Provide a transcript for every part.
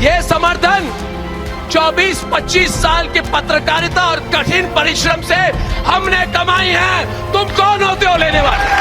ये समर्थन 24-25 साल की पत्रकारिता और कठिन परिश्रम से हमने कमाई है। तुम कौन होते हो लेने वाले?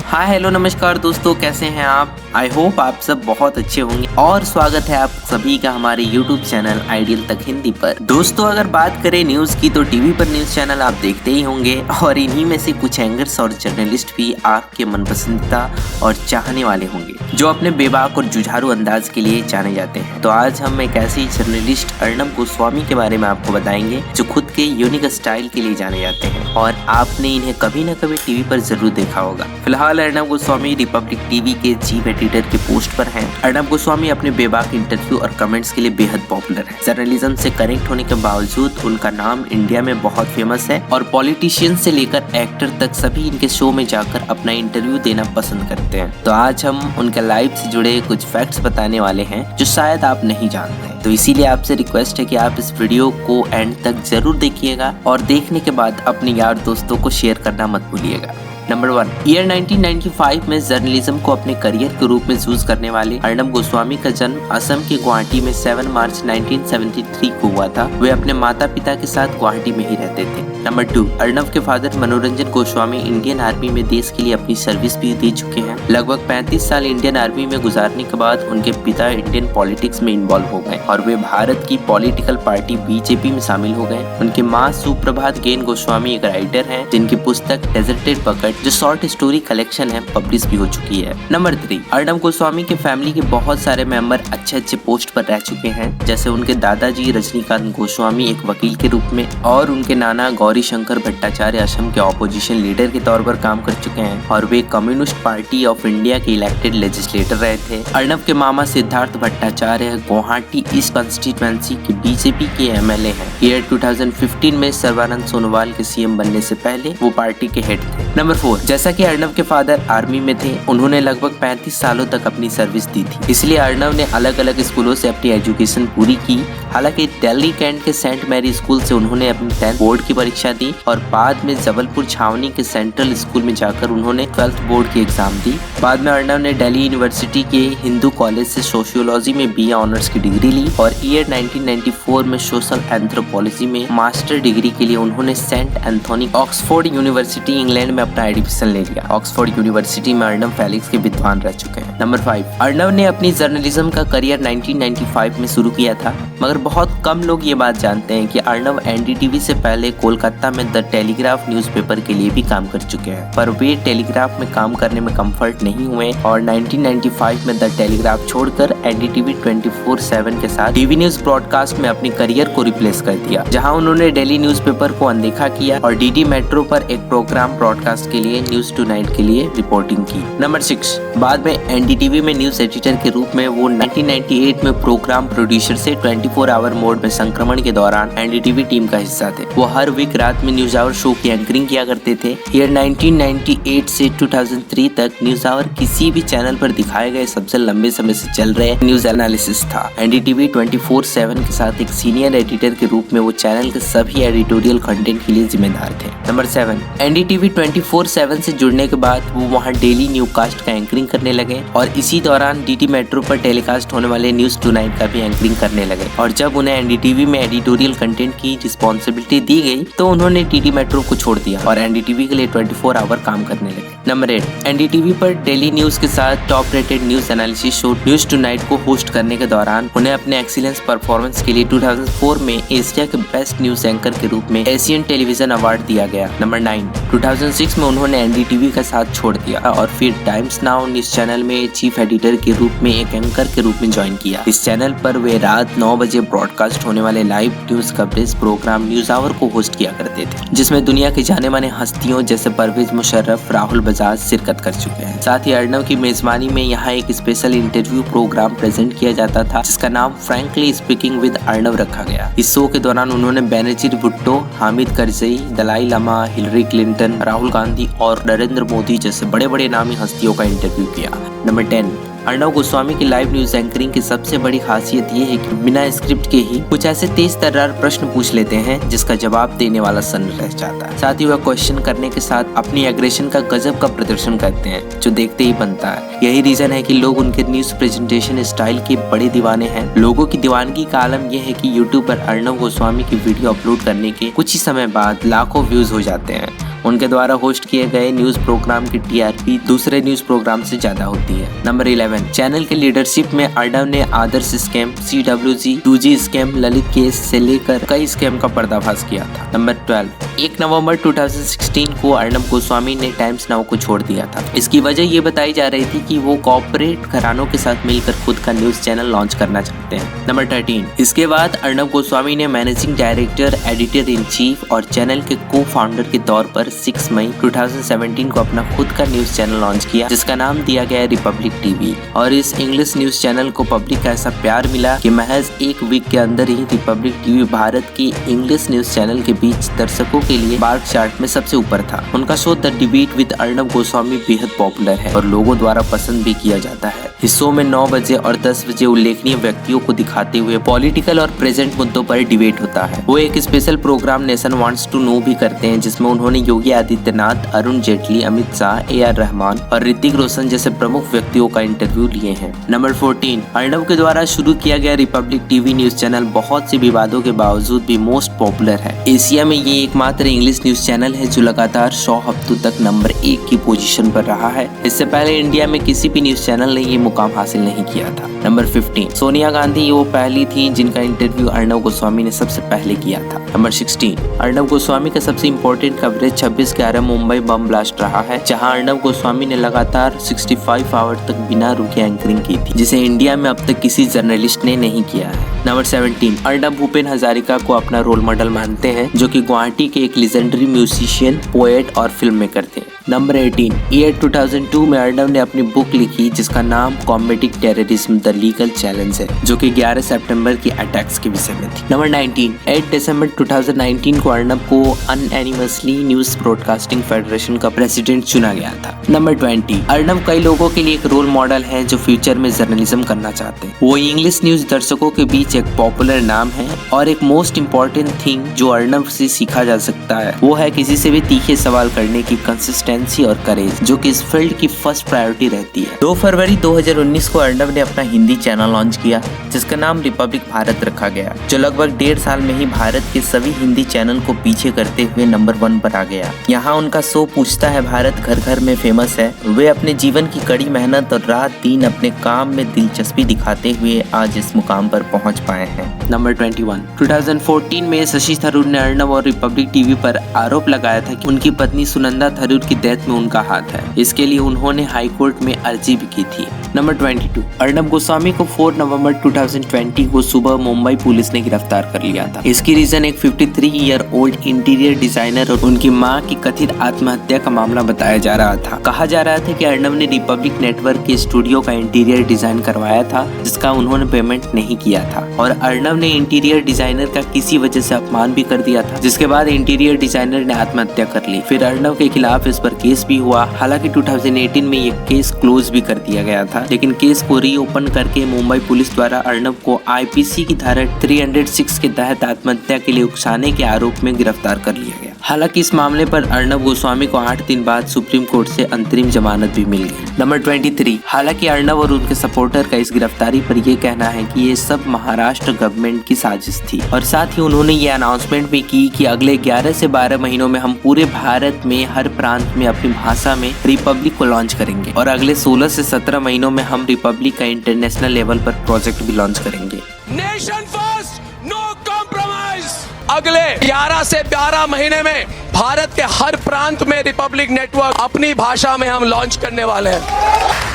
हाय हेलो नमस्कार दोस्तों, कैसे हैं आप? आई होप आप सब बहुत अच्छे होंगे और स्वागत है आप सभी का हमारे यूट्यूब चैनल आइडियल तक हिंदी पर। दोस्तों, अगर बात करें न्यूज की तो टीवी पर न्यूज चैनल आप देखते ही होंगे और इन्हीं में से कुछ एंकर्स और जर्नलिस्ट भी आपके मनपसंदीदा और चाहने वाले होंगे जो अपने बेबाक और जुझारू अंदाज के लिए जाने जाते हैं। तो आज हम एक ऐसे ही जर्नलिस्ट अर्नब गोस्वामी के बारे में आपको बताएंगे जो खुद के यूनिक स्टाइल के लिए जाने जाते हैं और आपने इन्हें कभी न कभी टीवी पर जरूर देखा होगा। फिलहाल अर्नब गोस्वामी रिपब्लिक टीवी के चीफ एडिटर के पोस्ट पर हैं। अर्नब गोस्वामी अपने बेबाक इंटरव्यू और कमेंट्स के लिए बेहद पॉपुलर है। जर्नलिज्म से कनेक्ट होने के बावजूद उनका नाम इंडिया में बहुत फेमस है और पॉलिटिशियन से लेकर एक्टर तक सभी इनके शो में जाकर अपना इंटरव्यू देना पसंद करते हैं। तो आज हम उनके लाइफ से जुड़े कुछ फैक्ट्स बताने वाले हैं जो शायद आप नहीं जानते। तो इसीलिए आपसे रिक्वेस्ट है कि आप इस वीडियो को एंड तक जरूर देखिएगा और देखने के बाद अपने यार दोस्तों को शेयर करना मत भूलिएगा। नंबर 1, ईयर 1995 में जर्नलिज्म को अपने करियर के रूप में चूज करने वाले अर्नब गोस्वामी का जन्म असम के गुवाहाटी में 7 मार्च 1973 को हुआ था। वे अपने माता पिता के साथ गुवाहाटी में ही रहते थे। नंबर 2, अर्नब के फादर मनोरंजन गोस्वामी इंडियन आर्मी में देश के लिए अपनी सर्विस भी दे चुके हैं। लगभग 35 साल इंडियन आर्मी में गुजारने के बाद उनके पिता इंडियन पॉलिटिक्स में इन्वॉल्व हो गए और वे भारत की पॉलिटिकल पार्टी बीजेपी में शामिल हो गए। उनकी माँ सुप्रभात गेन गोस्वामी एक राइटर हैं जिनकी पुस्तक डेजर्टेड बकेट जो शॉर्ट स्टोरी कलेक्शन है पब्लिश भी हो चुकी है। नंबर 3, अर्नब गोस्वामी के फैमिली के बहुत सारे मेंबर अच्छे पोस्ट पर रह चुके हैं, जैसे उनके दादाजी रजनीकांत गोस्वामी एक वकील के रूप में और उनके नाना गौरी शंकर भट्टाचार्य असम के ऑपोजिशन लीडर के तौर पर काम कर चुके हैं और वे कम्युनिस्ट पार्टी ऑफ इंडिया के इलेक्टेड लेजिस्लेटर रहे थे। अर्नब के मामा सिद्धार्थ भट्टाचार्य गुवाहाटी ईस्ट कंस्टिट्यूएंसी के बीजेपी के एमएलए हैं। ईयर 2015 में सर्बानंद सोनोवाल के सीएम बनने से पहले वो पार्टी के हेड थे। नंबर 4, जैसा कि अर्नब के फादर आर्मी में थे, उन्होंने लगभग 35 सालों तक अपनी सर्विस दी थी, इसलिए अर्नब ने अलग अलग स्कूलों से अपनी एजुकेशन पूरी की। हालांकि दिल्ली कैंट के सेंट मैरी स्कूल से उन्होंने अपनी 10th बोर्ड की परीक्षा दी और बाद में जबलपुर छावनी के सेंट्रल स्कूल में जाकर उन्होंने 12th बोर्ड की एग्जाम दी। बाद में अर्नब ने दिल्ली यूनिवर्सिटी के हिंदू कॉलेज से सोशियोलॉजी में BA ऑनर्स की डिग्री ली और ईयर 1994 में सोशल एंथ्रोपोलॉजी में मास्टर डिग्री के लिए उन्होंने Saint Anthony Oxford University England में अपना एडमिशन ले लिया। ऑक्सफोर्ड यूनिवर्सिटी में अर्नब फेलिक्स के विद्वान रह चुके हैं। नंबर 5, अर्नब ने अपनी जर्नलिज्म का करियर 1995 में शुरू किया था, मगर बहुत कम लोग ये बात जानते हैं कि अर्नब एनडीटीवी से पहले कोलकाता में द टेलीग्राफ न्यूज़पेपर के लिए भी काम कर चुके हैं, पर वे टेलीग्राफ में काम करने में कंफर्ट नहीं हुए और 1995 में द टेलीग्राफ छोड़कर एनडीटीवी 24/7 के साथ टीवी न्यूज ब्रॉडकास्ट में अपने करियर को रिप्लेस कर दिया, जहां उन्होंने डेली न्यूज़पेपर को अनदेखा किया और डीडी मेट्रो पर एक प्रोग्राम ब्रॉडकास्ट के लिए न्यूज टुनाइट के लिए रिपोर्टिंग की। नंबर 6, बाद में एनडीटीवी में न्यूज एडिटर के रूप में वो 1998 में प्रोग्राम प्रोड्यूसर से 24 आवर मोड में संक्रमण के दौरान एनडीटीवी टीम का हिस्सा थे। वो हर वीक रात में न्यूज आवर शो की एंकरिंग किया करते थे। ईयर 1998 से 2003 तक न्यूज आवर किसी भी चैनल पर दिखाए गए सबसे लंबे समय से चल रहे न्यूज एनालिसिस था। एनडीटीवी 24/7 के साथ एक सीनियर एडिटर के रूप में वो चैनल के सभी एडिटोरियल कंटेंट के लिए जिम्मेदार थे। नंबर 7, एनडीटीवी 24/7 से जुड़ने के बाद वो वहाँ डेली न्यू कास्ट का एंकरिंग करने लगे और इसी दौरान डीडी मेट्रो पर टेलीकास्ट होने वाले न्यूज टुनाइट का भी एंकरिंग करने लगे और जब उन्हें एनडीटीवी में एडिटोरियल कंटेंट की रिस्पॉन्सिबिलिटी दी गई तो उन्होंने डीडी मेट्रो को छोड़ दिया और एनडीटीवी के लिए 24 आवर काम करने लगे। नंबर 8, एनडीटीवी पर डेली न्यूज के साथ top rated news analysis show news tonight को होस्ट करने के दौरान उन्हें अपने एक्सीलेंस परफॉर्मेंस के लिए 2004 में एशिया के बेस्ट न्यूज एंकर के रूप में एशियन टेलीविजन अवार्ड दिया गया। नंबर 9, 2006 में उन्होंने एनडीटीवी का साथ छोड़ दिया और फिर टाइम्स नाउ न्यूज चैनल में चीफ एडिटर के रूप में एक एंकर के रूप में ज्वाइन किया। इस चैनल पर वे रात 9 बजे ब्रॉडकास्ट होने वाले live news coverage programme News Hour को होस्ट किया करते थे, जिसमें दुनिया के जाने माने हस्तियों जैसे परवेज मुशर्रफ, राहुल बजाज शिरकत कर चुके हैं। साथ ही अर्नब की मेजबानी में यहाँ एक स्पेशल इंटरव्यू प्रोग्राम प्रेजेंट किया जाता था जिसका नाम फ्रैंकली स्पीकिंग विद अर्नब रखा गया। इस शो के दौरान उन्होंने बेनजीर भुट्टो, हामिद करजई, दलाई लामा, हिलरी क्लिंटन, राहुल गांधी और नरेंद्र मोदी जैसे बड़े बड़े नामी हस्तियों का इंटरव्यू किया। नंबर 10, अर्णव गोस्वामी की लाइव न्यूज एंकरिंग की सबसे बड़ी खासियत ये है कि बिना स्क्रिप्ट के ही कुछ ऐसे तेज तर्रार प्रश्न पूछ लेते हैं जिसका जवाब देने वाला सन्न रह जाता है। साथ ही वह क्वेश्चन करने के साथ अपनी एग्रेशन का गजब का प्रदर्शन करते हैं जो देखते ही बनता है। यही रीजन है कि लोग उनके न्यूज प्रेजेंटेशन स्टाइल के बड़े दीवाने हैं। लोगों की दीवानगी का आलम यह है कि यूट्यूब पर अर्णव गोस्वामी की वीडियो अपलोड करने के कुछ ही समय बाद लाखों व्यूज हो जाते हैं। उनके द्वारा होस्ट किए गए न्यूज प्रोग्राम की टीआरपी दूसरे न्यूज प्रोग्राम से ज्यादा होती है। नंबर 11, चैनल के लीडरशिप में अर्णव ने Adarsh scam, CWG, 2G scam, Lalit case से लेकर कई स्कैम का पर्दाफाश किया था। नंबर 12, 1 नवंबर 2016 को अर्णव गोस्वामी ने टाइम्स नाउ को छोड़ दिया था। इसकी वजह ये बताई जा रही थी कि वो कॉर्पोरेट घरानों के साथ मिलकर खुद का न्यूज चैनल लॉन्च करना चाहते हैं। नंबर 13, इसके बाद अर्णव गोस्वामी ने managing director, editor in chief और चैनल के को फाउंडर के तौर पर 6 मई 2017 को अपना खुद का न्यूज चैनल लॉन्च किया जिसका नाम दिया गया रिपब्लिक टीवी। और इस इंग्लिश न्यूज चैनल को पब्लिक का ऐसा प्यार मिला कि महज एक वीक के अंदर ही रिपब्लिक टीवी भारत की इंग्लिश न्यूज चैनल के बीच दर्शकों के लिए बार्क चार्ट में सबसे ऊपर था। उनका show the debate with Arnab Goswami बेहद पॉपुलर है और लोगों द्वारा पसंद भी किया जाता है। इस शो में 9 बजे और 10 बजे उल्लेखनीय व्यक्तियों को दिखाते हुए पॉलिटिकल और प्रेजेंट मुद्दों पर डिबेट होता है। वो एक special programme nation wants to know भी करते हैं जिसमें उन्होंने योगी आदित्यनाथ, अरुण जेटली, अमित शाह, AR रहमान और ऋतिक रोशन जैसे प्रमुख व्यक्तियों का इंटरव्यू लिए हैं। नंबर 14, अर्णव के द्वारा शुरू किया गया रिपब्लिक टीवी न्यूज चैनल बहुत से विवादों के बावजूद भी मोस्ट पॉपुलर है। एशिया में ये एकमात्र इंग्लिश न्यूज चैनल है जो लगातार 100 हफ्तों तक नंबर 1 की पोजीशन पर रहा है। इससे पहले इंडिया में किसी भी न्यूज चैनल ने ये मुकाम हासिल नहीं किया था। नंबर 15, सोनिया गांधी वो पहली थी जिनका इंटरव्यू अर्णव गोस्वामी ने सबसे पहले किया था। नंबर 16, अर्णव गोस्वामी का सबसे important coverage 26/11 Mumbai bomb blast रहा है जहां अर्णव गोस्वामी ने लगातार 65 आवर तक बिना रुके एंकरिंग की थी जिसे इंडिया में अब तक किसी जर्नलिस्ट ने नहीं किया है। नंबर 17, अर्णव भूपेन हजारिका को अपना रोल मॉडल मानते हैं जो कि गुवाहाटी के एक लेजेंडरी म्यूजिशियन, पोएट और फिल्म मेकर थे। नंबर 18, ईयर 2002 में अर्णव ने अपनी बुक लिखी जिसका नाम combating terrorism the legal challenge है जो कि 11 सितंबर की अटैक्स के विषय में थी। नंबर 19, 8 दिसंबर 2019 को अर्णव को अनएनिमसली न्यूज ब्रॉडकास्टिंग फेडरेशन का प्रेसिडेंट चुना गया था। नंबर 20, अर्णव कई लोगों के लिए एक रोल मॉडल है जो फ्यूचर में जर्नलिज्म करना चाहते हैं। वो इंग्लिश न्यूज दर्शकों के बीच एक पॉपुलर नाम है और एक मोस्ट इम्पोर्टेंट थिंग जो अर्णव से सीखा जा सकता है वो है किसी से भी तीखे सवाल करने की कंसिस्टेंसी और करेज जो कि इस फील्ड की फर्स्ट प्रायोरिटी रहती है। 2 फरवरी 2019 को अर्णव ने अपना हिंदी चैनल लॉन्च किया जिसका नाम रिपब्लिक भारत रखा गया जो लगभग 1.5 साल में ही भारत के सभी हिंदी चैनल को पीछे करते हुए नंबर 1 पर आ गया। यहाँ उनका शो पूछता है भारत घर घर में फेमस है। वे अपने जीवन की कड़ी मेहनत और रात दिन अपने काम में दिलचस्पी दिखाते हुए आज इस मुकाम पर पहुँच पाए हैं। नंबर 21, 2014 में शशि थरूर ने अर्णव और रिपब्लिक टीवी पर आरोप लगाया था कि उनकी पत्नी सुनंदा थरूर की डेथ में उनका हाथ है। इसके लिए उन्होंने हाई कोर्ट में अर्जी भी की थी। नंबर 22, अर्णव गोस्वामी को 4 नवंबर 2020 को सुबह मुंबई पुलिस ने गिरफ्तार कर लिया था। इसकी रीजन एक 53 ईयर ओल्ड इंटीरियर डिजाइनर और उनकी मां की कथित आत्महत्या का मामला बताया जा रहा था। कहा जा रहा था कि अर्णव ने रिपब्लिक नेटवर्क के स्टूडियो का इंटीरियर डिजाइन करवाया था जिसका उन्होंने पेमेंट नहीं किया था और अर्णव ने इंटीरियर डिजाइनर का किसी वजह से अपमान भी कर दिया था जिसके बाद इंटीरियर डिजाइनर ने आत्महत्या कर ली। फिर अर्णव के खिलाफ इस पर केस भी हुआ। हालांकि 2018 में ये केस क्लोज भी कर दिया गया था लेकिन केस को रीओपन करके मुंबई पुलिस द्वारा अर्णव को IPC की धारा 306 के तहत आत्महत्या के लिए उकसाने के आरोप में गिरफ्तार कर लिया गया। हालांकि इस मामले पर अर्णव गोस्वामी को 8 दिन बाद सुप्रीम कोर्ट से अंतरिम जमानत भी मिल गई। नंबर 23, हालांकि अर्णव और उनके सपोर्टर का इस गिरफ्तारी पर यह कहना है कि ये सब महाराष्ट्र गवर्नमेंट की साजिश थी और साथ ही उन्होंने ये अनाउंसमेंट भी की कि अगले 11 से 12 महीनों में हम पूरे भारत में हर प्रांत में अपनी भाषा में रिपब्लिक को लॉन्च करेंगे और अगले 16 से 17 महीनों में हम रिपब्लिक का इंटरनेशनल लेवल पर प्रोजेक्ट भी लॉन्च करेंगे। Nation first, no compromise. अगले 11 से 12 महीने में भारत के हर प्रांत में रिपब्लिक नेटवर्क अपनी भाषा में हम लॉन्च करने वाले हैं।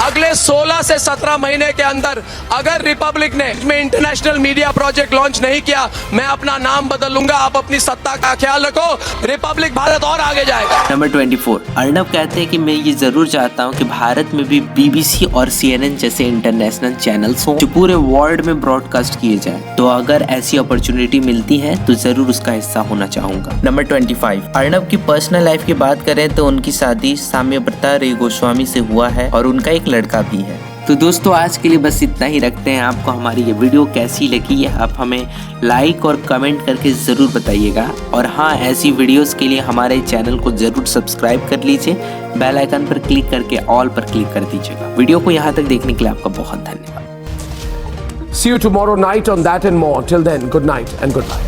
अगले 16 से 17 महीने के अंदर अगर रिपब्लिक ने में इंटरनेशनल मीडिया प्रोजेक्ट लॉन्च नहीं किया, मैं अपना नाम बदलूंगा। आप अपनी सत्ता का ख्याल रखो, रिपब्लिक भारत और आगे जाएगा। नंबर 24, अर्णव कहते हैं कि मैं ये जरूर चाहता हूँ कि भारत में भी BBC और CNN जैसे इंटरनेशनल चैनल्स हों जो पूरे वर्ल्ड में ब्रॉडकास्ट किए जाए। तो अगर ऐसी अपॉर्चुनिटी मिलती है तो जरूर उसका हिस्सा होना चाहूंगा। नंबर 25, अर्णव की पर्सनल लाइफ की बात करें तो उनकी शादी साम्यव्रता रे गोस्वामी से हुआ है और उनका एक लड़का भी है। तो दोस्तों आज के लिए बस इतना ही रखते हैं। आपको हमारी ये वीडियो कैसी लगी है आप हमें लाइक और कमेंट करके ज़रूर बताइएगा। और हाँ, ऐसी वीडियोस के लिए हमारे चैनल को ज़रूर सब्सक्राइब कर लीजिए, बेल आइकन पर क्लिक करके ऑल पर क्लिक कर दीजिएगा। वीडियो को यहाँ तक देखने के लिए आपका बहुत धन्यवाद। See you tomorrow night on that and more. Till then, good night and goodbye.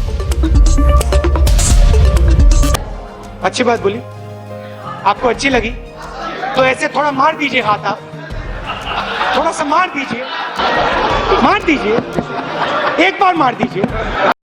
अच्छी बात बोली, आपको अच्छी लगी तो ऐसे थोड़ा मार दीजिए हाथ, आप थोड़ा सा मार दीजिए, एक बार मार दीजिए।